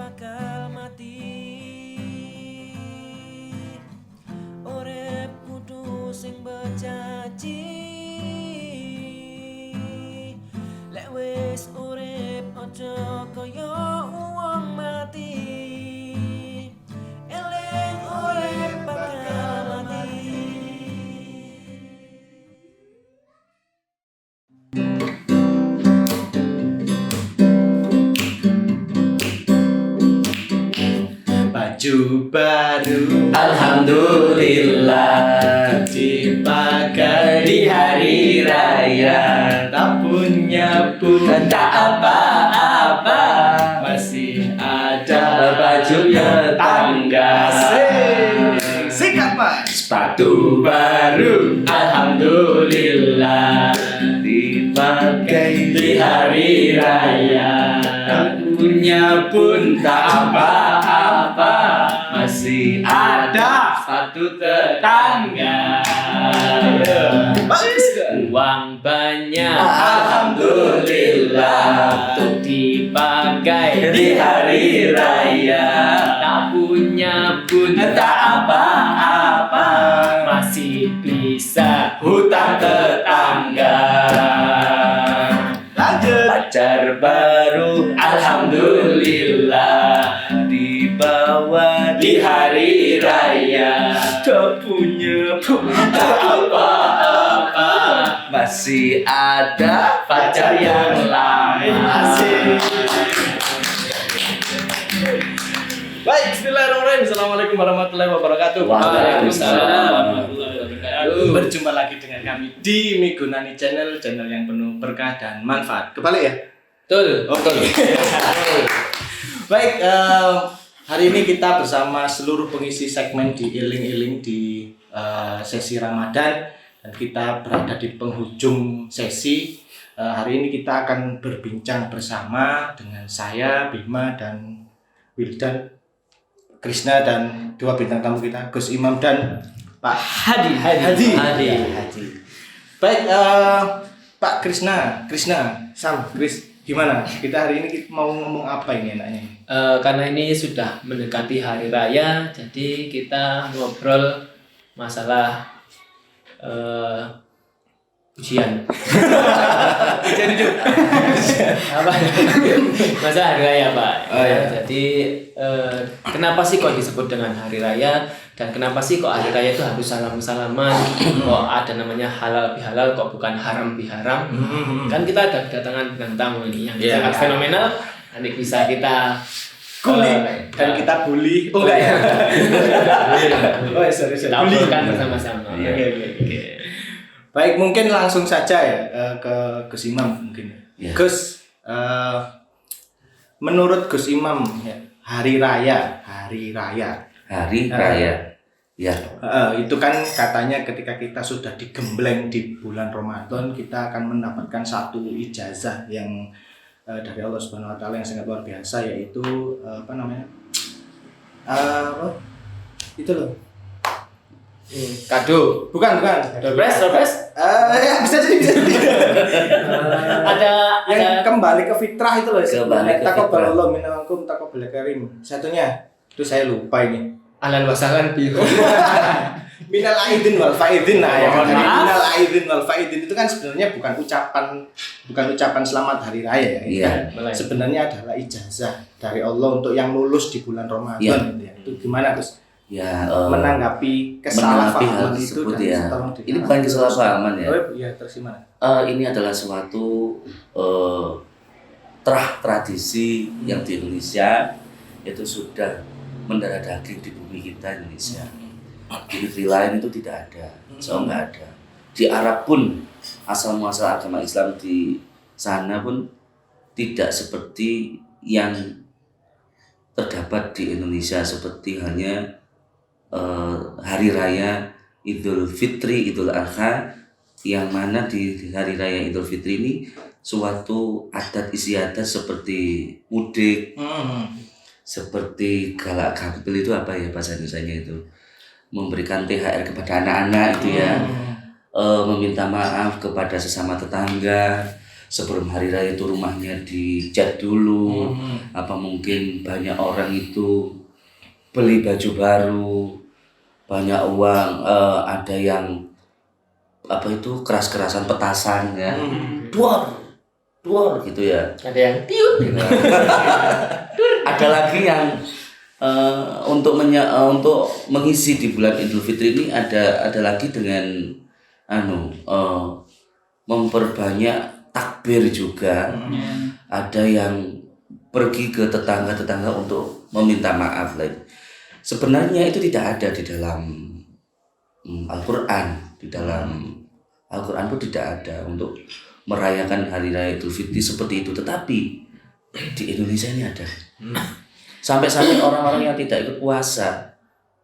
bakal mati. Urip kudu sing bejanji. Lek wis urip aja kaya wong mati. Eling urip bakal mati. Baju baru alhamdulillah dipakai di hari raya. Tak punya pun tak apa-apa, masih ada baju tetangga. Sikat Pak. Sepatu baru alhamdulillah dipakai di hari raya. Tak punya pun tak apa-apa, masih ada satu tetangga. Uang banyak alhamdulillah untuk dipakai di hari raya. Tak punya pun tak apa-apa, masih bisa hutang tetangga. Pacar baru alhamdulillah dibawa di hari raya. Tak punya pun tak apa-apa, masih ada pacar yang lain. Baik, bismillahirrahmanirrahim. Assalamualaikum warahmatullahi wabarakatuh. Waalaikumsalam warahmatullahi wabarakatuh. Berjumpa lagi dengan kami di Migunani Channel yang penuh berkah dan manfaat. Kebalik ya? Betul. Oke. Baik, hari ini kita bersama seluruh pengisi segmen di Iling-Iling di sesi Ramadan, dan kita berada di penghujung sesi. Hari ini kita akan berbincang bersama dengan saya, Bima, dan Wildan, Krishna, dan dua bintang tamu kita, Gus Imam dan Pak Hadi. Baik, Pak Krishna, Sam, Kris, gimana? Kita hari ini mau ngomong apa ini enaknya? Karena ini sudah mendekati hari raya, jadi kita ngobrol masalah ujian. Ujian hidup. Apa? Masalah hari raya, Pak. Oh, iya. Jadi kenapa sih kok disebut dengan hari raya, dan kenapa sih kok hari raya itu harus salam-salaman? Kok ada namanya halal bihalal, kok bukan haram biharam? Kan kita ada kedatangan bintang tamu ini yang sangat fenomenal. Nanti bisa kita Kulik dan kita bully. Oh enggak ya? Oh, sorry. kita obrolkan bersama-sama. Oke. Baik, mungkin langsung saja ya ke Gus Imam mungkin. Ya. Gus, menurut Gus Imam ya, hari raya. Ya. Itu kan katanya ketika kita sudah digembleng di bulan Ramadan, kita akan mendapatkan satu ijazah yang dari Allah Subhanahu wa taala yang sangat luar biasa, yaitu itu loh. Kado. Bukan. Surprise. Ya bisa jadi. Ada Yang kembali ke fitrah itu loh. Kembali ke fitrah. Allah minankum taqabbal karim. Satunya itu saya lupa ini. ahlan wasalan bi. Minal aidin wal faidin. Nah, ya kan. Maaf. Minal aidin wal faidin itu kan sebenarnya bukan ucapan selamat hari raya ya. Iya. Kan? Sebenarnya adalah ijazah dari Allah untuk yang lulus di bulan Ramadan. Iya. Gitu ya. Itu gimana, Gus? Ya, menanggapi menanggapi hal kesalahpahaman itu tersebut dan ya. tolong Ini bukan kesalahpahaman ya. Oh iya, terus gimana? Ini adalah suatu tradisi yang di Indonesia itu sudah mendarah daging di bumi kita Indonesia. Di negeri lain itu tidak ada, nggak ada. Di Arab pun asal muasal agama Islam di sana pun tidak seperti yang terdapat di Indonesia, seperti hanya hari raya Idul Fitri, Idul Adha, yang mana di hari raya Idul Fitri ini suatu adat istiadat seperti mudik, seperti galak gampil itu apa ya bahasa Indonesianya itu, memberikan THR kepada anak-anak itu ya, meminta maaf kepada sesama tetangga, sebelum hari raya itu rumahnya dicat dulu, apa mungkin banyak orang itu beli baju baru, banyak uang, ada yang apa itu keras-kerasan petasan ya, duar gitu ya. Ada yang tiup gitu. Ada lagi yang untuk mengisi di bulan Idul Fitri ini ada lagi dengan memperbanyak takbir juga. Ada yang pergi ke tetangga-tetangga untuk meminta maaf lagi. Sebenarnya itu tidak ada di dalam Al-Quran. Di dalam Al-Quran pun tidak ada untuk merayakan hari raya Idul Fitri seperti itu. Tetapi di Indonesia ini ada. Sampai-sampai orang-orang yang tidak ikut puasa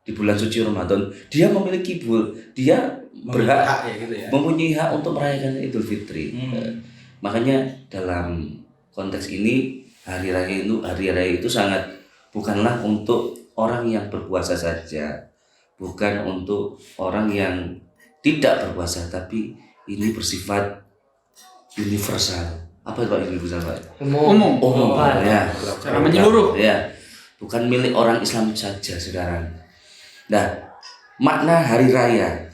di bulan suci Ramadan, dia memiliki dia berhak ya gitu ya. mempunyai hak untuk merayakan Idul Fitri. Makanya dalam konteks ini hari raya itu sangat bukanlah untuk orang yang berpuasa saja, bukan untuk orang yang tidak berpuasa, tapi ini bersifat universal. Apa itu Pak universal Pak? Umum. Ya. Secara menyeluruh. Ya. Bukan milik orang Islam saja sekarang. Nah, makna hari raya.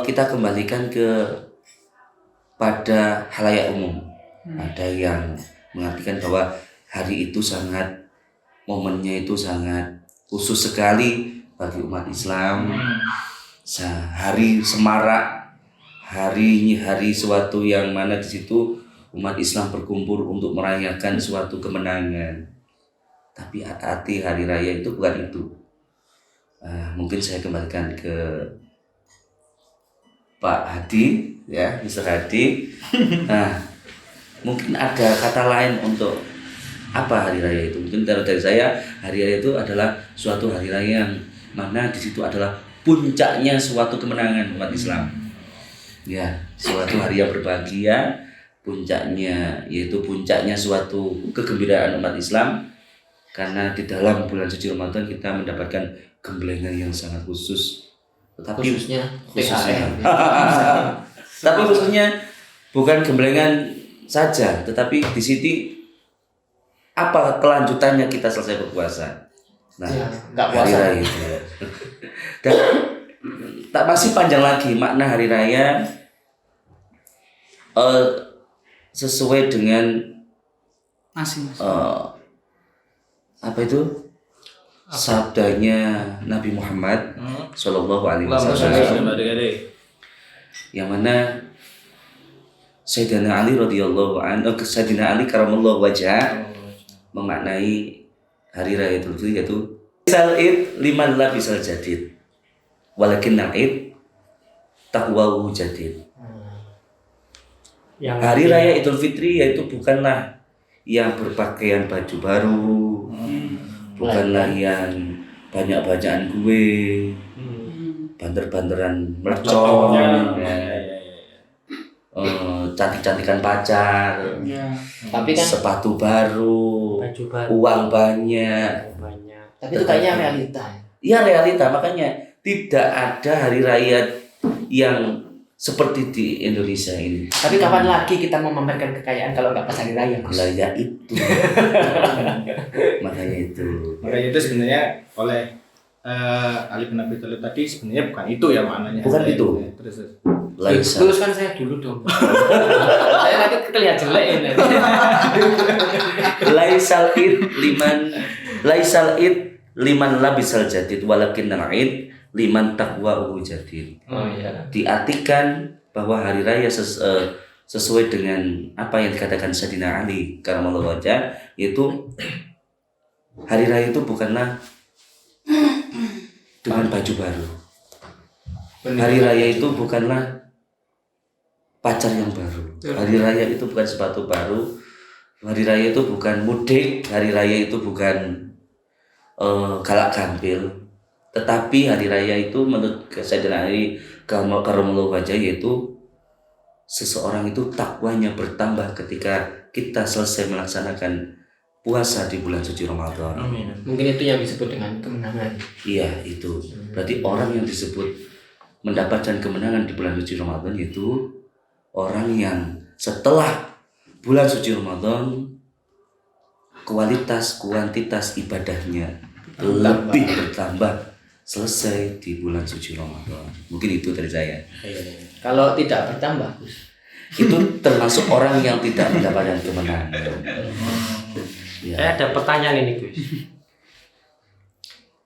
Kita kembalikan pada halayak umum. Ada yang mengartikan bahwa hari itu momennya itu sangat khusus sekali bagi umat Islam. Hari semarak, hari suatu yang mana di situ umat Islam berkumpul untuk merayakan suatu kemenangan. Tapi hati hari raya itu bukan itu. Mungkin saya kembalikan ke Pak Hadi, ya, Mr. Hadi. Mungkin ada kata lain untuk apa hari raya itu. Mungkin dari saya, hari raya itu adalah suatu hari raya yang mana di situ adalah puncaknya suatu kemenangan umat Islam. Ya, suatu hari yang berbahagia. Puncaknya suatu kegembiraan umat Islam, karena di dalam bulan suci Ramadan kita mendapatkan gemblengan yang sangat khusus. Khususnya tapi khususnya bukan gemblengan saja, tetapi di sini apa kelanjutannya kita selesai berpuasa. Nah, nggak hari puasa raya itu. Dan tak masih panjang lagi makna hari raya. Sesuai dengan apa itu sabdanya Nabi Muhammad Shallallahu Alaihi Wasallam, yang mana Sayyidina Ali radhiyallahu anhu, Sayyidina Ali karamallahu wajah, memaknai hari raya Idul Fitri yaitu Sal'id liman labisal jadid walakin na'id taqwahu jadid. Hari raya Idul Fitri yaitu bukanlah yang berpakaian baju baru, bukanlah yang banyak bacaan gue, banter-banteran mercon, cantik-cantikan pacar, tapi kan sepatu baru, baju baru, uang banyak. Tapi itu kayaknya realita. Iya realita, makanya tidak ada hari raya yang seperti di Indonesia ini. Tapi kapan lagi kita mau memamerkan kekayaan kalau nggak pas hari raya? Lah itu. Makanya itu sebenarnya oleh Ali bin Abi Thalib tadi sebenarnya bukan itu ya maknanya. Bukan itu. Terus. Luruskan saya dulu dong. Saya nanti terlihat jelek ini. Laisal id liman labisal jadid walakin na'id liman taqwa'uhu jadid. Diartikan bahwa hari raya sesuai dengan apa yang dikatakan Sayyidina Ali karamallahu wajah, yaitu hari raya itu bukanlah dengan baju baru. Hari raya itu bukanlah pacar yang baru. Hari raya itu bukan sepatu baru. Hari raya itu bukan mudik. Hari raya itu bukan galak gampil. Tetapi hari raya itu menurut Sayyidina Ali karamallahu wajah yaitu seseorang itu takwanya bertambah ketika kita selesai melaksanakan puasa di bulan suci Ramadan. Amin. Mungkin itu yang disebut dengan kemenangan. Iya, itu. Berarti orang yang disebut mendapatkan kemenangan di bulan suci Ramadan yaitu orang yang setelah bulan suci Ramadan kualitas kuantitas ibadahnya lebih bertambah selesai di bulan suci Ramadan. Mungkin itu dari saya. Kalau tidak bertambah, Gus. Itu termasuk orang yang tidak mendapatkan kemenangan. Ya. Saya ada pertanyaan ini Gus.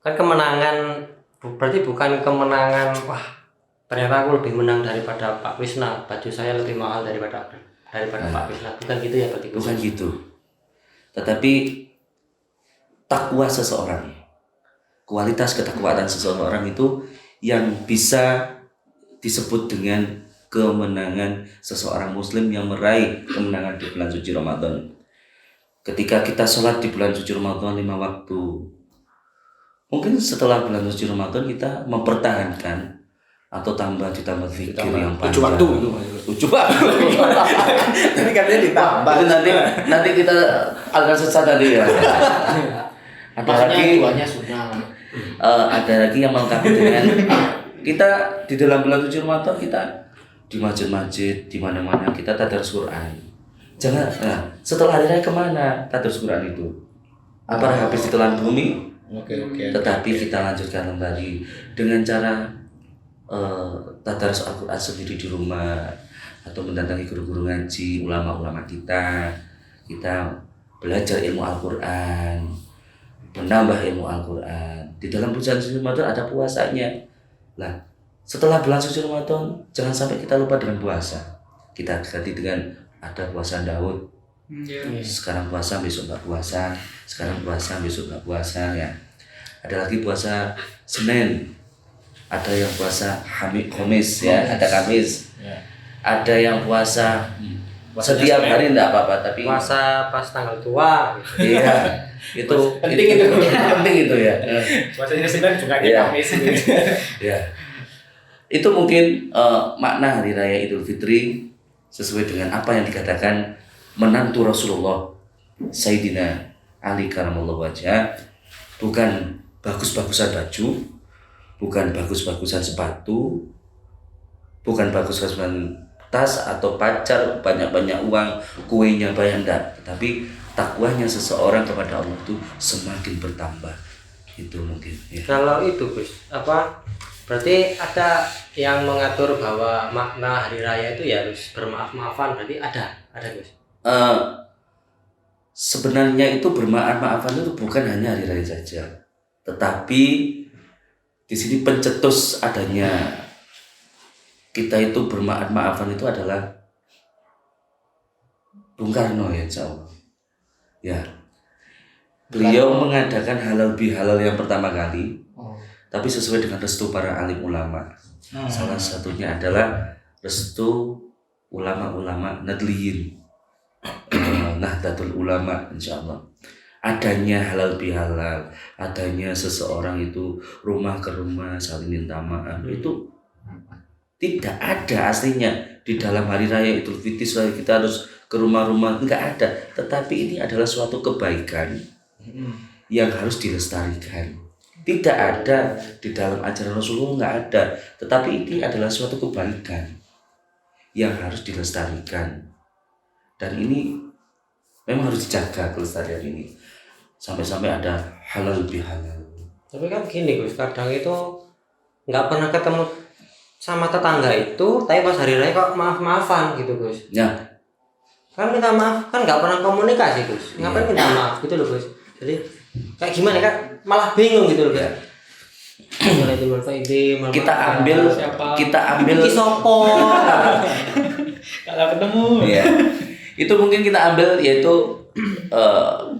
Kan kemenangan berarti bukan kemenangan wah ternyata aku lebih menang daripada Pak Krisna, baju saya lebih mahal daripada Pak Krisna. Bukan gitu ya berarti Gus? Bukan gitu. Tetapi takwa seseorang, kualitas ketakwaan seseorang itu yang bisa disebut dengan kemenangan seseorang muslim yang meraih kemenangan di bulan suci Ramadan. Ketika kita sholat di bulan suci Ramadan 5 waktu, mungkin setelah bulan suci Ramadan kita mempertahankan atau ditambah zikir yang panjang. 7 waktu itu. 7 waktu. Tapi katanya ditambah. Itu nanti kita agak sesat tadi ya. Ada Maksudnya lagi duanya sunnah. ada lagi yang melengkapi dengan kita di dalam bulan suci Ramadan kita di masjid-masjid di mana-mana kita tadarus Quran. Jangan setelah hari raya kemana tadarus Quran itu? Apa habis ditelan bumi? Oke. Tetapi kita lanjutkan kembali dengan cara tadarus Al-Quran sendiri di rumah atau mendatangi guru-guru ngaji, ulama-ulama kita belajar ilmu Al-Quran, menambah ilmu Al-Quran. Di dalam bulan suci Ramadan ada puasanya. Nah, setelah bulan suci Ramadan jangan sampai kita lupa dengan puasa. Kita ganti dengan ada puasa Daud. Sekarang puasa besok nggak puasa, sekarang puasa besok nggak puasa ya. Ada lagi puasa Senin, ada yang puasa Kamis ya, ada Kamis. Ada yang puasa setiap hari enggak apa-apa tapi Puasa pas tanggal tua gitu. iya itu Penting itu. penting itu ya. Puasanya Senin juga Iya. Kamis. Ya. Itu mungkin makna hari raya Idul Fitri sesuai dengan apa yang dikatakan menantu Rasulullah Sayyidina Ali karamallahu wajhah, bukan bagus-bagusan baju, bukan bagus-bagusan sepatu, bukan bagus-bagusan tas atau pacar, banyak-banyak uang, kuenya banyak enggak, tetapi takwanya seseorang kepada Allah itu semakin bertambah. Itu mungkin ya. Kalau itu Gus, berarti ada yang mengatur bahwa makna hari raya itu ya harus bermaaf-maafan, berarti ada Gus. Sebenarnya itu bermaaf-maafan itu bukan hanya hari raya saja, tetapi di sini pencetus adanya kita itu bermaaf-maafan itu adalah Bung Karno ya, insya Allah. Ya, beliau mengadakan halal bihalal yang pertama kali, tapi sesuai dengan restu para alim ulama. Salah satunya adalah restu ulama-ulama Nadliyin, Nahdlatul Ulama, insya Allah. Adanya halal bihalal, adanya seseorang itu rumah ke rumah saling minta maaf, itu tidak ada aslinya di dalam hari raya Idul Fitri. Kita harus ke rumah-rumah, enggak ada. Tetapi ini adalah suatu kebaikan yang harus dilestarikan. Tidak ada di dalam ajaran Rasulullah, enggak ada. Tetapi ini adalah suatu kebaikan yang harus dilestarikan. Dan ini memang harus dijaga kelestarian ini. Sampai-sampai ada halal bihalal. Tapi kan gini Gus, kadang itu nggak pernah ketemu sama tetangga itu, tapi pas hari raya kok maaf-maafan gitu Gus. Ya, Kan minta maaf, kan nggak pernah komunikasi Gus. Ngapain minta maaf gitu loh Gus. Jadi kayak gimana kan malah bingung gitu loh Gus. Mulai dulu kita ambil Iki sopo. Kalau ketemu. ya. Itu mungkin kita ambil yaitu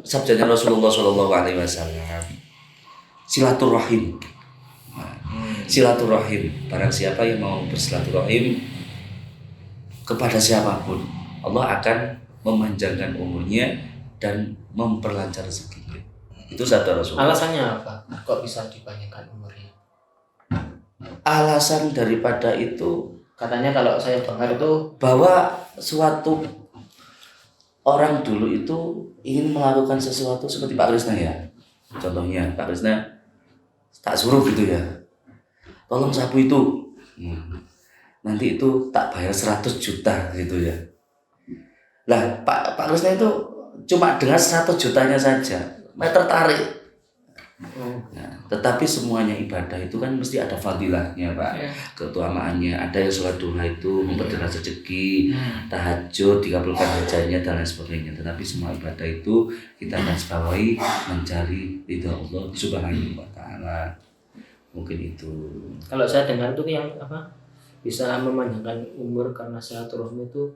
sabdanya Rasulullah SAW, silaturahim. Silaturahim, barang siapa yang mau bersilaturahim kepada siapapun, Allah akan memanjangkan umurnya dan memperlancar rezekinya. Itu sabda Rasulullah. Alasannya apa? Kok bisa dipanjangkan umurnya? Alasan daripada itu Katanya kalau saya dengar itu bahwa suatu orang dulu itu ingin melakukan sesuatu seperti Pak Krisna ya. Contohnya Pak Krisna tak suruh gitu ya, tolong sapu itu. nanti itu tak bayar 100 juta gitu ya. Lah Pak Krisna itu cuma dengan 100 jutanya saja tertarik. Nah, tetapi semuanya ibadah itu kan mesti ada fadilahnya Pak, keutamaannya. Ada yang sholat duha itu memperjelas rezeki, tahajud dikabulkan hajatnya dan lain sebagainya. Tetapi semua ibadah itu kita harus bawahi mencari ridha Allah Subhanahu wa Ta'ala. Mungkin itu. Kalau saya dengar tuh yang apa bisa memanjangkan umur karena silaturahmi itu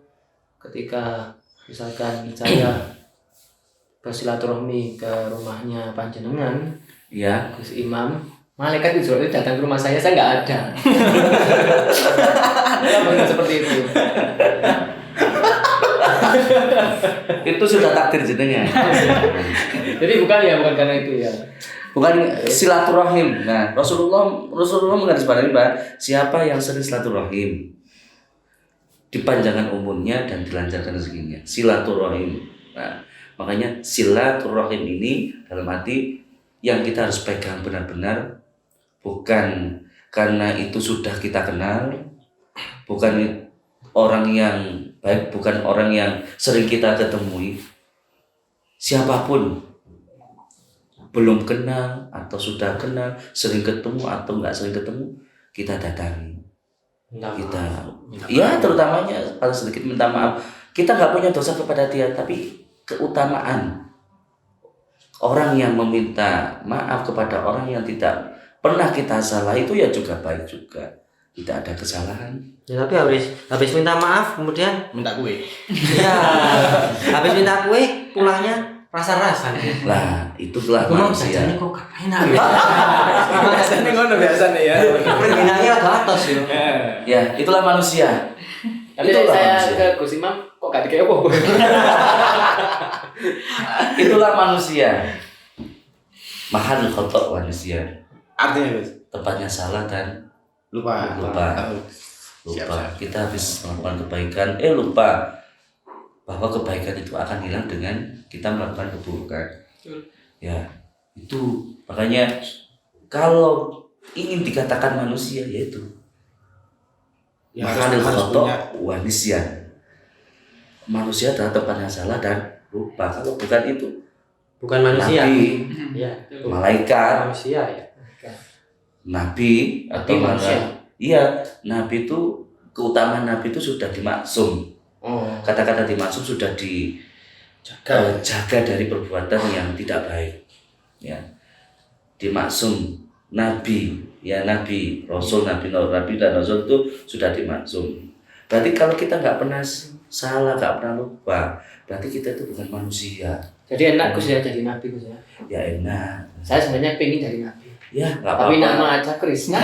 ketika misalkan saya bersilaturahmi ke rumahnya panjenengan, Ya, Gus Imam, malaikat Israel datang ke rumah saya nggak ada. Kenapa seperti itu? itu sudah takdir jenengan. Jadi bukan karena itu ya. Bukan silaturahim. Nah, Rasulullah menggarisbawahi Pak, siapa yang sering silaturahim dipanjangkan umurnya dan dilancarkan rezekinya. Silaturahim. Nah, makanya silaturahim ini dalam arti yang kita harus pegang benar-benar, bukan karena itu sudah kita kenal, bukan orang yang baik, bukan orang yang sering kita ketemui. Siapapun, belum kenal atau sudah kenal, sering ketemu atau nggak sering ketemu, kita datangi. Kita, ya terutamanya paling sedikit minta maaf. Kita nggak punya dosa kepada dia, tapi keutamaan orang yang meminta maaf kepada orang yang tidak pernah kita salah itu ya juga baik juga, tidak ada kesalahan. Ya tapi habis minta maaf kemudian Minta kue. ya habis minta kue pulangnya rasa-rasa. Lah itulah Ngomong manusia. jajannya kok gak enak ya. Biasanya ngono biasanya ya. Permintaannya agak atas ya. Ya itulah manusia. Tapi Itulah saya manusia. ke Gus Imam kok gak dikasih apa? Itulah manusia. Mahal khotok manusia. Artinya Gus, Tempatnya salah dan lupa. Lupa. Oh, siap. Kita habis melakukan kebaikan, lupa bahwa kebaikan itu akan hilang dengan kita melakukan keburukan. Ya, itu makanya kalau ingin dikatakan manusia yaitu Ya, makhluk harus khotok punya. manusia. Manusia adalah tempatnya salah dan lupa. Kalau bukan itu Bukan manusia. nabi, Ya, malaikat, manusia ya. nabi atau manusia. Iya, nabi itu keutamaan nabi itu sudah dimaksum. Oh. Kata-kata dimaksum sudah jaga dari perbuatan yang tidak baik. Ya, dimaksum nabi, ya nabi, rasul, nabi dan rasul itu sudah dimaksum. Berarti kalau kita nggak pernah salah, nggak pernah lupa, berarti kita itu bukan manusia. Jadi enak Gus ya jadi nabi Gus ya. Ya enak. Saya sebenarnya pengen jadi nabi. Ya nggak Tapi apa-apa. nama aja Krisna.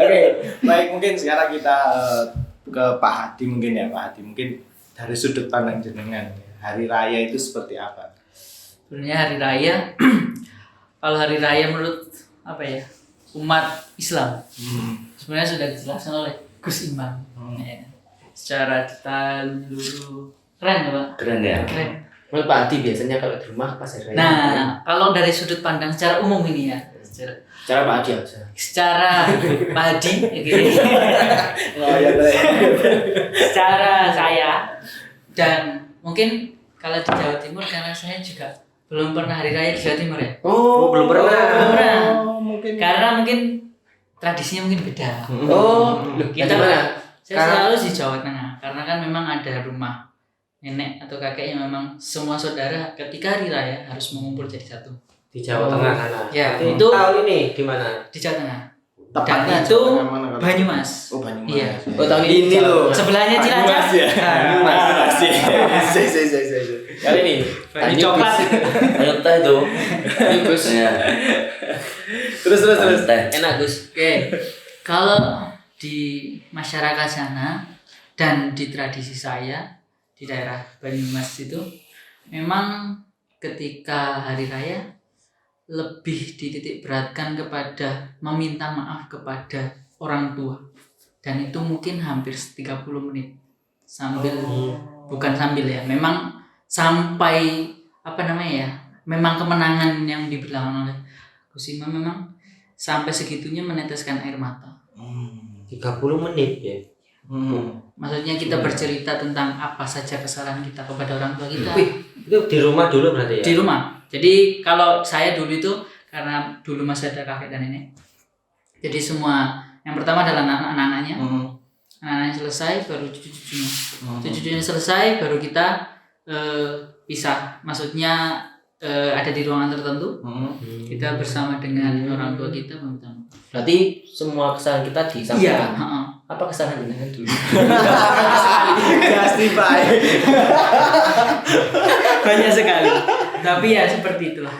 Oke, baik, mungkin sekarang kita ke Pak Hadi mungkin ya, Pak Hadi mungkin dari sudut pandang jenengan hari raya itu seperti apa? Sebenarnya hari raya kalau hari raya menurut apa ya umat Islam sebenarnya sudah dijelaskan oleh Gus Imam ya. Secara detail menyeluruh keren ya Pak, Keren ya. keren. Menurut Pak Adi biasanya kalau di rumah pas hari raya. Nah kalau dari sudut pandang secara umum ini ya Cara Pak Adi aja. secara Pak Hadi, oke. Oh ya, Secara saya dan mungkin kalau di Jawa Timur karena saya juga belum pernah hari raya di Jawa Timur ya. Oh, belum pernah. Belum pernah. mungkin. Karena mungkin tradisinya mungkin beda. Oh, Kita mana? saya selalu di Jawa Tengah karena kan memang ada rumah nenek atau kakek yang memang semua saudara ketika hari raya harus mengumpul jadi satu Di Jawa Tengah sana. Ya, Berarti itu- tahun ini di mana? di Jawa Tengah. Tepatnya Dan itu Jawa Tengah mana kalau- Banyumas. Oh Banyumas. Iya. Oh tahun ini Ini loh. Sebelahnya Cilacap. Banyumas ya. Banyumas. Sih. Kali ini. Banyumas coklat. Ayo teh itu. Ayo Gus. Ya. Terus. Teh. Enak Gus. Oke. Kalau di masyarakat sana dan di tradisi saya di daerah Banyumas itu memang ketika hari raya lebih dititik beratkan kepada meminta maaf kepada orang tua dan itu mungkin hampir 30 menit sambil bukan sambil ya memang sampai apa namanya ya memang kemenangan yang dibilang oleh Gus Imam memang sampai segitunya meneteskan air mata. 30 menit ya. Maksudnya kita bercerita tentang apa saja kesalahan kita kepada orang tua kita. Wih, itu di rumah dulu berarti ya? Di rumah. Jadi kalau saya dulu itu karena dulu masih ada kakek dan nenek. Jadi semua yang pertama adalah anak-anaknya. Anak-anaknya selesai baru cucu-cucunya. Cucu-cucunya selesai baru kita pisah. Maksudnya ada di ruangan tertentu. Kita bersama dengan orang tua kita meminta maaf. Berarti semua kesalahan kita disampaikan. Iya, Apa kesalahan jenengan dulu? Justify. banyak sekali. Tapi ya seperti itulah.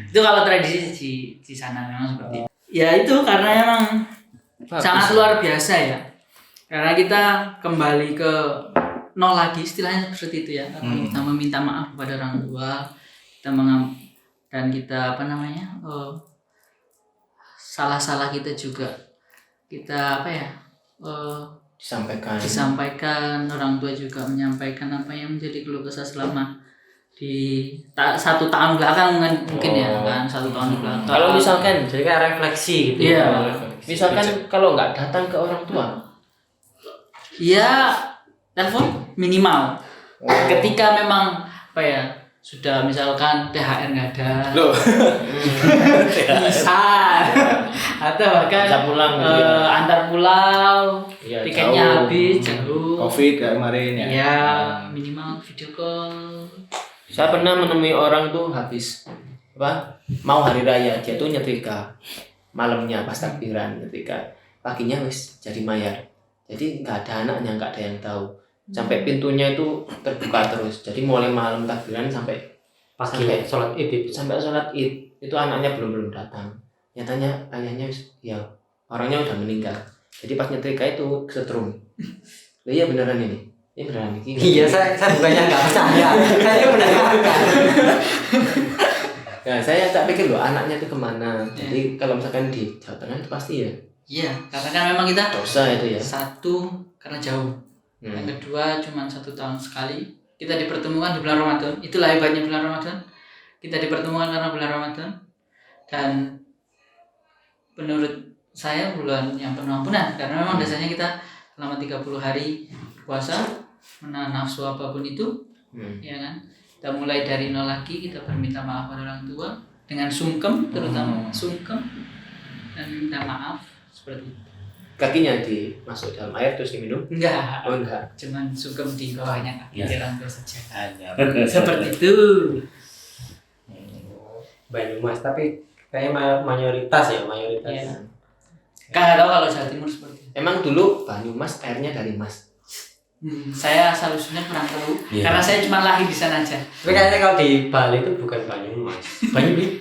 Itu kalau tradisi di sana memang seperti itu. Ya itu karena memang sangat luar biasa ya. Karena kita kembali ke nol lagi, istilahnya seperti itu ya. Kita meminta maaf kepada orang tua, kita dan kita salah-salah kita juga kita disampaikan, orang tua juga menyampaikan apa yang menjadi keluh kesah selama di 1 tahun belakang mungkin ya kan 1 tahun belakang. Kalau misalkan Jadi kayak refleksi gitu. Iya. misalkan kalau nggak datang ke orang tua, ya telepon minimal. Ketika memang sudah misalkan THR nggak ada, Loh. bisa atau bahkan bisa pulang gitu ya. antar pulau, Iya, tiketnya jauh. habis jauh. Covid kayak kemarin ya. Ya minimal video call. Saya pernah menemui orang tuh habis mau hari raya, dia tuh nyetrika malamnya pas takbiran, nyetrika paginya wis jadi mayar. Jadi nggak ada anaknya, nggak ada yang tahu. Sampai pintunya itu terbuka terus. Jadi mulai malam takbiran sampai sholat id sampai sholat id itu anaknya belum datang. Nyatanya ayahnya ya orangnya udah meninggal. Jadi pas nyetrika itu kesetrum. Lah iya beneran ini. Ini beneran ini. Iya, saya bukannya nggak percaya. Saya mendengarkan. Nah, saya tak pikir loh anaknya itu kemana. Jadi kalau misalkan di Jawa Tengah itu pasti ya. Iya, karena kan memang kita Dosa itu ya. satu karena jauh. Yang kedua cuma 1 tahun sekali kita dipertemukan di bulan Ramadan. Itulah hebatnya bulan Ramadan. Kita dipertemukan karena bulan Ramadan. Dan menurut saya bulan yang penuh ampunan, karena memang biasanya kita selama 30 hari puasa menahan nafsu apapun itu, ya kan. Kita mulai dari nol lagi, kita berminta maaf pada orang tua dengan sungkem, terutama sungkem dan minta maaf seperti itu. Kakinya dimasuk dalam air terus diminum? Enggak, Oh enggak. cuman sungkem di bawahnya kaki orang tua saja. Hanya. Seperti itu. Banyumas, tapi kayaknya mayoritas ya. Iya. Nggak tahu kalau Jawa Timur seperti itu. Emang dulu Banyumas airnya dari Mas. Saya asal usulnya kurang tahu, Iya. karena saya cuma lahir di sana aja. Tapi kayaknya kalau di Bali itu bukan Banyumas. Banyuli.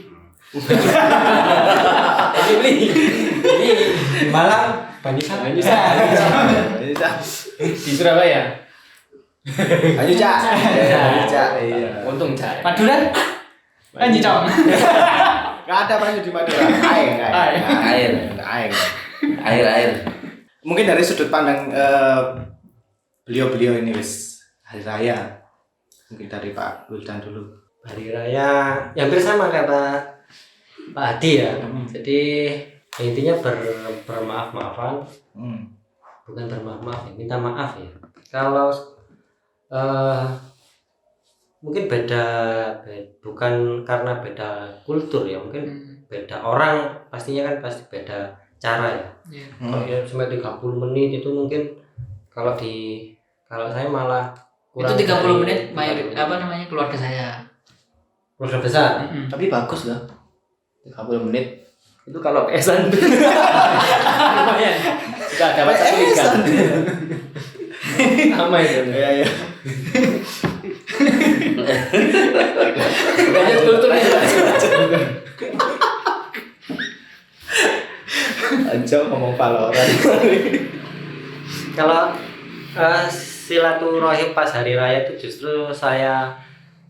Banyuli. Di Malang Banyusa. Di Surabaya. Ayo Cak. Ayo Cak. Iya. Untung Cak. Madura? Lanjut dong. Enggak ada banyak di Madura. Air. Mungkin dari sudut pandang beliau-beliau ini wis hari raya. Mungkin dari Pak Wildan dulu. Hari raya ya hampir sama kayak Pak Adi ya. Jadi intinya bermaaf-maafan. Bukan bermaaf-maaf ya, minta maaf ya. Kalau mungkin bukan karena beda kultur ya, mungkin beda orang, pastinya kan pasti beda cara ya. Kalau ya sampai 30 menit itu mungkin kalau saya malah kurang. Itu 30 dari menit 30 keluarga saya. keluarga besar. Tapi bagus loh. 30 menit. Itu kalau PS-an. Lumayan. Jika ada WhatsApp liga. Sama itu. Iya. Banyak kulturnya. Anjo ngomong Valorant. Kalau silaturahim pas hari raya itu justru saya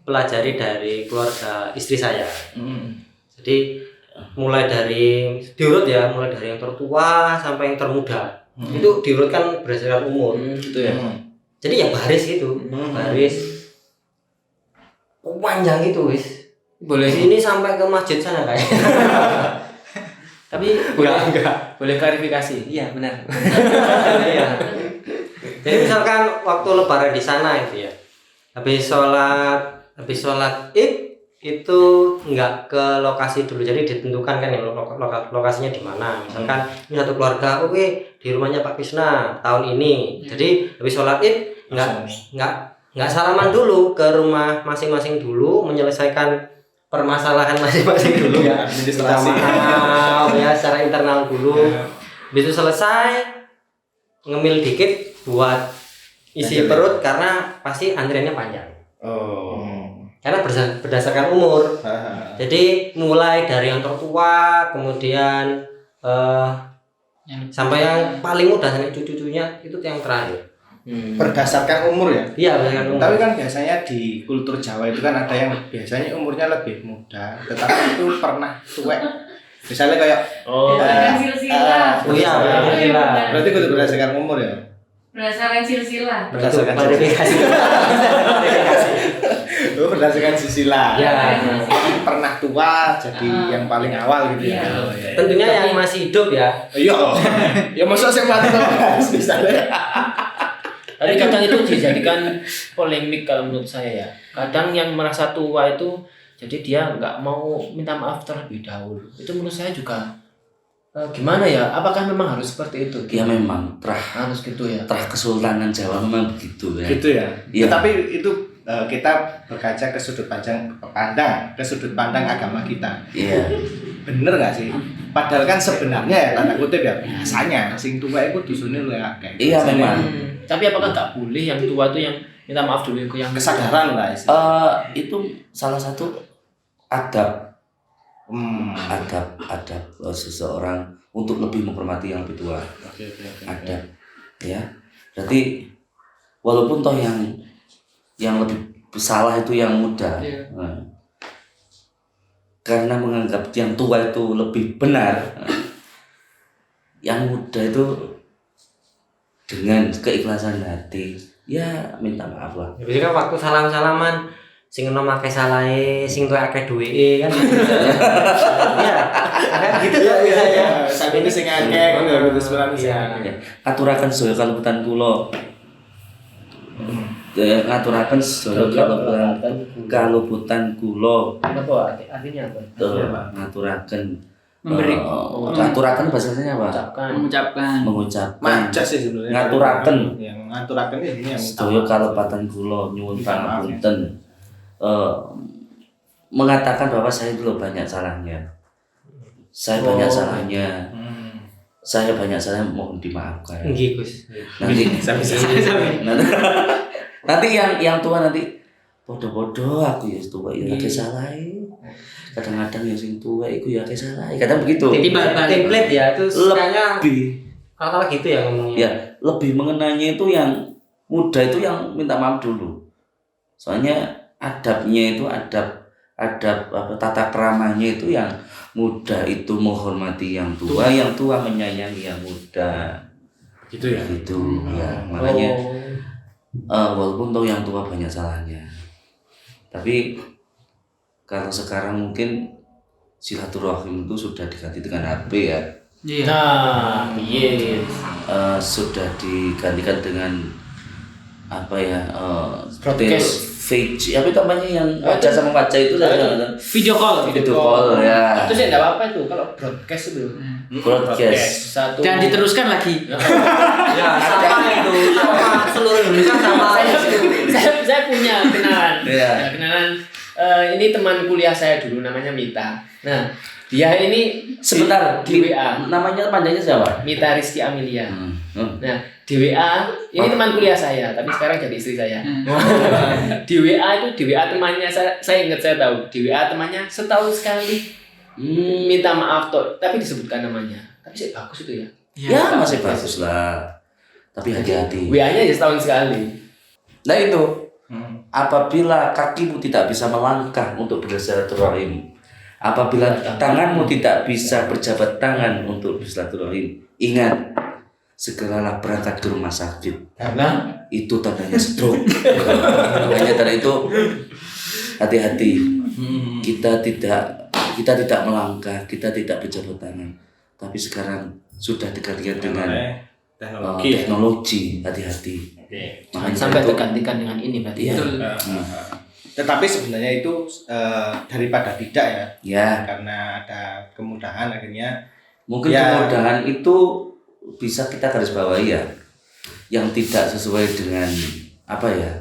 pelajari dari keluarga istri saya. Jadi mulai dari diurut ya, mulai dari yang tertua sampai yang termuda. Itu diurutkan berdasarkan umur. Gitu ya. Jadi ya baris gitu, baris panjang gitu wis. Boleh. Ini sampai ke masjid sana kayak. Tapi boleh klarifikasi. Iya, benar. Iya. Jadi misalkan waktu lebaran di sana itu ya, habis sholat Id itu nggak ke lokasi dulu, jadi ditentukan kan yang lokasinya di mana. Misalkan ini satu keluarga, oke di rumahnya Pak Krisna tahun ini. Jadi habis sholat Id nggak salaman dulu, ke rumah masing-masing dulu, menyelesaikan permasalahan masing-masing dulu ya, administrasi ya secara internal dulu. Begitu selesai ngemil dikit buat isi perut karena pasti antriannya panjang. Karena berdasarkan umur. Jadi mulai dari yang tertua, kemudian sampai yang paling muda sampai cucu-cucunya itu yang terakhir. Berdasarkan umur ya. Iya, berdasarkan umur. Tapi kan biasanya di kultur Jawa itu kan ada yang biasanya umurnya lebih muda, tetapi itu pernah tuwek. Misalnya kayak silsilah. Oh iya, silsilah. Berarti kudu berdasarkan umur ya. Berdasarkan silsilah. Berdasarkan verifikasi. Berdasarkan silsilah. Ya. Pernah tua jadi yang paling awal gitu ya. Tentunya yang masih hidup ya. Iya. Ya masa saya mati terus misalnya. Tapi kadang itu dijadikan polemik kalau menurut saya ya. Kadang yang merasa tua itu jadi dia nggak mau minta maaf terlebih dahulu. Itu menurut saya juga gimana ya? Apakah memang harus seperti itu? Ya memang Harus gitu ya. terah Kesultanan Jawa memang begitu ya. Gitu ya. Iya. Tetapi itu kita berkaca ke sudut pandang agama kita. Iya. Bener nggak sih? Padahal kan sebenarnya ya tanda kutip ya biasanya sing tua itu dusune luwih akeh. Iya memang. Tapi apakah nggak boleh yang tua tuh yang minta maaf dulu ke yang Kesadaran lah Itu salah satu adab seseorang untuk lebih menghormati yang lebih tua. Oke. Adab, ya. Berarti walaupun toh yang lebih salah itu yang muda. Iya. Nah, karena menganggap yang tua itu lebih benar, yang muda itu dengan keikhlasan hati ya minta maaf lah. Biasanya kan waktu salam-salaman sing enom akeh salahe, sing tuwek akeh duweke kan. Iya. Kan gitu kan biasanya. Sampai ini sing akeh ngono terus Iya. Ya, aturaken sedaya kaluputan kula. Ngaturaken sedaya kaluputan kula. apa artinya apa? Ngaturaken Memberi. ngaturaken bahasanya apa? Mengucapkan. Mengucapkan. Majas sih sebenarnya. Ngaturaken. Yang ngaturaken ini yang Sedaya kaluputan kula nyuwun pangapunten. Mengatakan bahwa saya dulu banyak salahnya. Saya banyak salahnya. Saya banyak salah, mohon dimaafkan. Nggih, Gus. Nanti Sampai. nanti yang tua nanti bodoh-bodoh aku ya tua ya akeh salah. Kadang-kadang ya sing tua iku ya akeh salah. Kadang begitu. Template ya itu kayaknya Lebih kata gitu ya ngomongnya. ya, lebih mengenanya itu yang muda itu yang minta maaf dulu. Soalnya adabnya itu adab apa tata keramanya itu yang muda itu menghormati yang tua menyayangi yang muda. gitu ya. Gitu ya. Makanya walaupun tahu yang tua banyak salahnya. Tapi kalau sekarang mungkin silaturahim itu sudah diganti dengan HP ya. Iya. Nah, yes. Sudah digantikan dengan apa ya? Broadcast. Apa namanya yang wajah sama wajah itu Video call. video call ya. Itu sih enggak apa-apa itu kalau broadcast itu. Broadcast. Satu. Dan diteruskan lagi. Ya, sama itu. Sama seluruh Indonesia sama. saya punya kenalan. Iya. Ya, kenalan ini teman kuliah saya dulu namanya Mita. Nah, dia ini Sebentar, di WA. namanya panjangnya siapa? Mita Rizky Amelia. Nah, di WA ini teman kuliah saya, tapi sekarang jadi istri saya. Di WA temannya saya ingat, saya tahu. Di WA temannya setahun sekali minta maaf toh, tapi disebutkan namanya. Tapi sih bagus itu ya. Ya masih bagus lah. Tapi hati-hati. WA-nya ya setahun sekali. Nah itu, apabila kakimu tidak bisa melangkah untuk bersilaturahim, apabila tanganmu tidak bisa berjabat tangan untuk bersilaturahim, ingat, segeralah berangkat ke rumah sakit. Karena Itu tandanya stroke. Makanya tanda itu hati-hati. Kita tidak melangkah, kita tidak berjabat tangan. tapi sekarang sudah digantikan dengan teknologi. hati-hati. Oke. Jangan sampai tergantikan dengan ini berarti ya. Betul. Tetapi sebenarnya itu daripada tidak ya, Ya, karena ada kemudahan akhirnya mungkin Ya. kemudahan itu bisa kita garis bawahi ya, yang tidak sesuai dengan apa ya,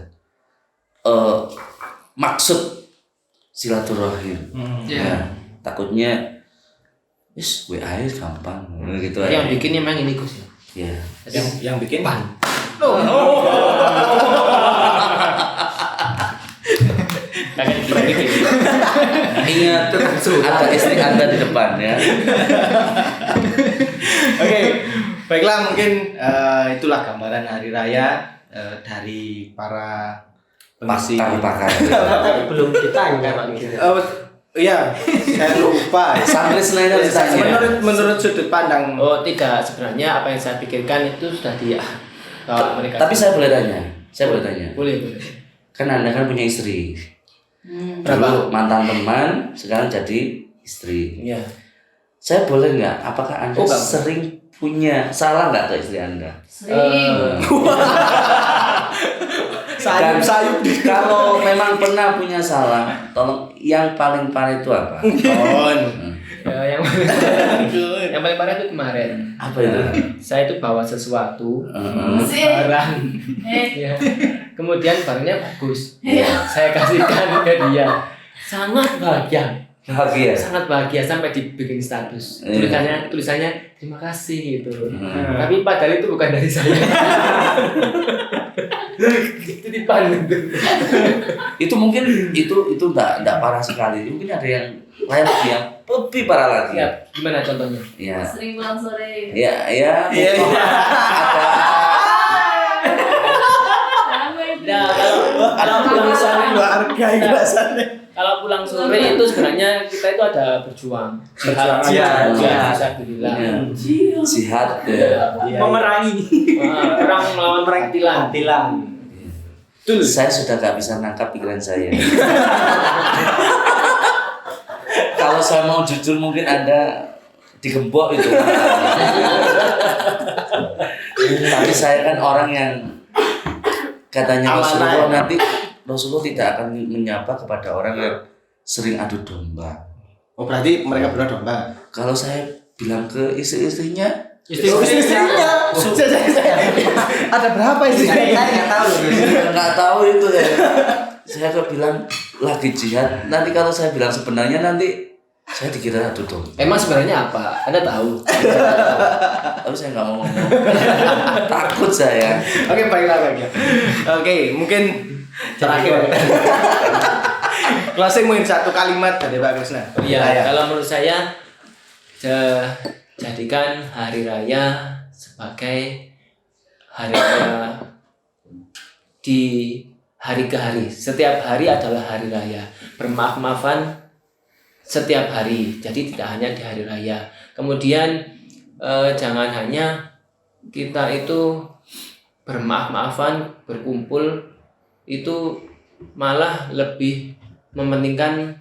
maksud silaturahim. Ya. Ya, takutnya wis WA gampang gitu Yang aja. bikin memang ini Gus ya. Ya. yang bikin Kagak bikin. Ingat ada istri Anda di depan ya. Oke, baiklah mungkin itulah gambaran hari raya dari para pengisi. Pakar. Belum ditanya Pak Gus. Oh iya, saya lupa. Sampai selain ditanya. Menurut sudut pandang. Oh tidak, sebenarnya apa yang saya pikirkan itu sudah kalau mereka. Tapi saya boleh tanya. Boleh. Kan Anda kan punya istri. Berapa? Dulu mantan teman, sekarang jadi istri. Iya. Saya boleh nggak? Apakah Anda Oh, nggak. sering punya salah nggak ke istri Anda? Sering. Sayup di Kalau memang pernah punya salah, tolong yang paling parah itu apa? Yang yang paling parah itu kemarin. Apa itu? Saya itu bawa sesuatu Sih. barang. Ya. Kemudian barangnya bagus. Saya kasihkan ke dia. Sangat bahagia. Bahagia. Sangat bahagia sampai dibikin status. Iya. Tulisannya terima kasih gitu. Tapi padahal itu bukan dari saya. Titipan gitu. Itu mungkin itu enggak parah sekali. Mungkin ada yang lain lagi yang lebih parah lagi. Ya, gimana contohnya? Ya. Sering pulang sore. Ya. Iya. Sama itu. Nah, kalau pulang sore, kalau pulang sore itu sebenarnya kita itu ada berjuang. Jihad. Bisa dibilang. Ya. Jihad ya. Memerangi orang melawan perang tilang. Saya sudah gak bisa nangkap pikiran saya. Kalau saya mau jujur mungkin Anda digembok itu. Tapi saya kan orang yang katanya Rasulullah tidak akan menyapa kepada orang yang sering adu domba. Oh berarti mereka beradu domba. Kalau saya bilang ke istri-istrinya, Istrinya. Ada berapa istrinya? Saya nggak tahu. nggak tahu itu ya. Saya kok bilang lagi jihad. Nanti kalau saya bilang sebenarnya nanti saya dikira adu domba. Emang sebenarnya apa? Anda tahu? Tapi saya nggak mau ngomong. Takut saya. Oke baiklah. Oke mungkin terakhir. Closing mungkin satu kalimat dari Pak Krisna. Iya, kalau menurut saya jadikan hari raya sebagai hari raya di hari ke hari. Setiap hari adalah hari raya. Bermaaf-maafan setiap hari. Jadi tidak hanya di hari raya. Kemudian jangan hanya kita itu bermaaf-maafan, berkumpul itu malah lebih mementingkan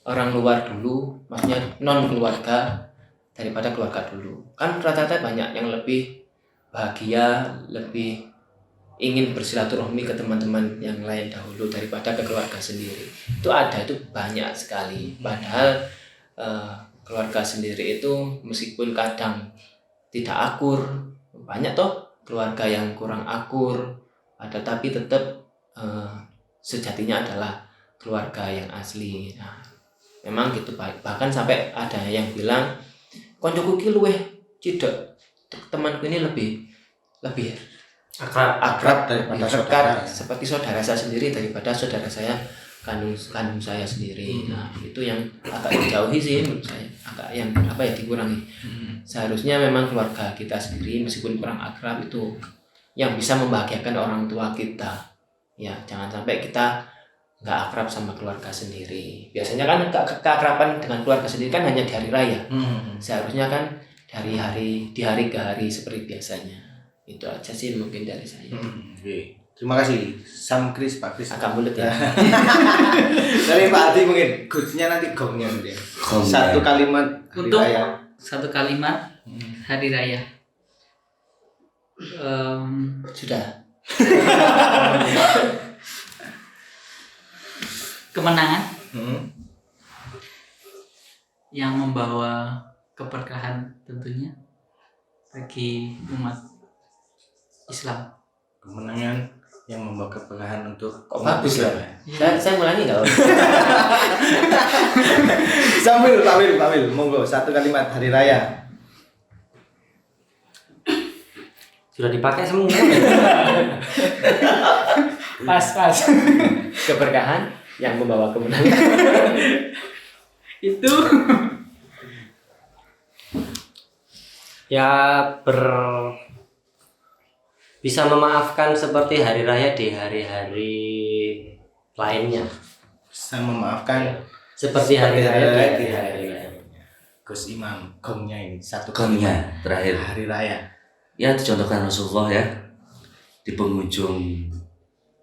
orang luar dulu, maksudnya non keluarga daripada keluarga dulu. Kan rata-rata banyak yang lebih bahagia, lebih ingin bersilaturahmi ke teman-teman yang lain dahulu daripada ke keluarga sendiri. Itu banyak sekali. Padahal keluarga sendiri itu meskipun kadang tidak akur, banyak toh keluarga yang kurang akur, tapi tetap sejatinya adalah keluarga yang asli. Nah, memang gitu, bahkan sampai ada yang bilang koncoku ki luweh cidek, temanku ini lebih akrab daripada dekat, saudara. seperti saudara saya sendiri daripada saudara saya kandung saya sendiri. Nah, itu yang agak dijauhi sih menurut saya, agak yang dikurangi. Seharusnya memang keluarga kita sendiri meskipun kurang akrab itu yang bisa membahagiakan orang tua kita. Ya, jangan sampai kita nggak akrab sama keluarga sendiri. Biasanya kan keakraban dengan keluarga sendiri kan hanya di hari raya. Seharusnya kan di hari ke hari seperti biasanya. Itu aja sih mungkin dari saya. Terima kasih Sam Kris, Pak Kris. Agak bulat ya. Dari Pak Adi mungkin goods-nya nanti gongnya mungkin. Gongnya. Satu kalimat hari Untuk raya. satu kalimat hari raya. Sudah. Kemenangan Hmm. yang membawa keberkahan tentunya bagi umat Islam. Kemenangan yang membawa keberkahan untuk Kok umat bagus Islam. Saya ngulangi nggak? Sambil Pak Wil, monggo satu kalimat hari raya. Sudah dipakai semua. Pas. Keberkahan yang membawa kemenangan. Itu Ya bisa memaafkan seperti hari raya di hari-hari lainnya. Bisa memaafkan Seperti hari raya di di hari hari raya. Gus Imam gongnya ini satu Gongnya kalimat terakhir. hari raya. Ya dicontohkan Rasulullah ya, di penghujung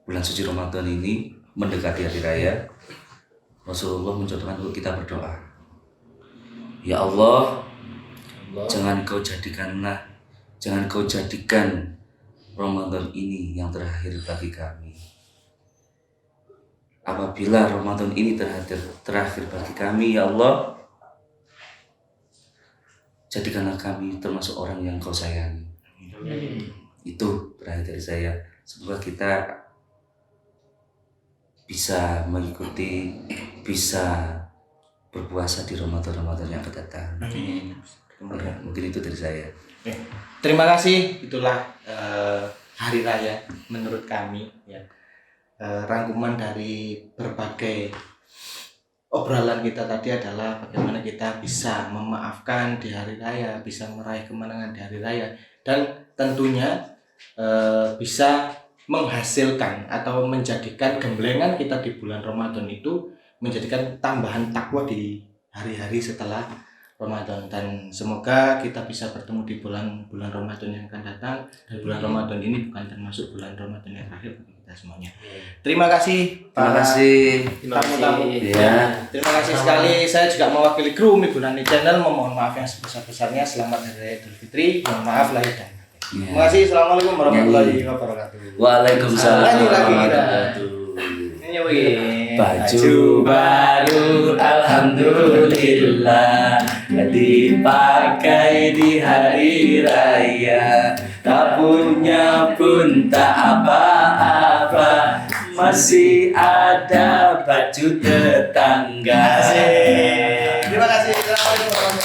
bulan suci Ramadan ini mendekati hari raya, Rasulullah mencontohkan untuk kita berdoa. Ya Allah, jangan kau jadikan Ramadan ini yang terakhir bagi kami. Apabila Ramadan ini terakhir bagi kami, ya Allah, jadikanlah kami termasuk orang yang kau sayangi. Itu terakhir dari saya. Semoga kita bisa mengikuti, bisa berpuasa di Ramadan yang akan datang. Amin. Ya, mungkin itu dari saya. Terima kasih, itulah hari raya menurut kami ya. Rangkuman dari berbagai obrolan kita tadi adalah bagaimana kita bisa memaafkan di hari raya, bisa meraih kemenangan di hari raya, dan tentunya bisa menghasilkan atau menjadikan gemblengan kita di bulan Ramadan itu menjadikan tambahan takwa di hari-hari setelah Ramadan. Dan semoga kita bisa bertemu di bulan Ramadan yang akan datang, dan bulan Ramadan ini bukan termasuk bulan Ramadan yang terakhir bagi kita semuanya. Terima kasih Terima para kasih. tamu-tamu. Ya. Terima kasih sekali. Saya juga mewakili kru Mibunani Channel memohon maaf yang sebesar-besarnya. Selamat Hari Raya Idul Fitri. Mohon maaf lahir dan batin. Terima kasih. Assalamualaikum warahmatullahi wabarakatuh. Waalaikumsalam Lagi kita. warahmatullahi. Ini apa ini? Baju baru alhamdulillah dipakai di hari raya, tak punya pun tak apa-apa, masih ada baju tetangga. Terima kasih. Assalamualaikum warahmatullahi wabarakatuh.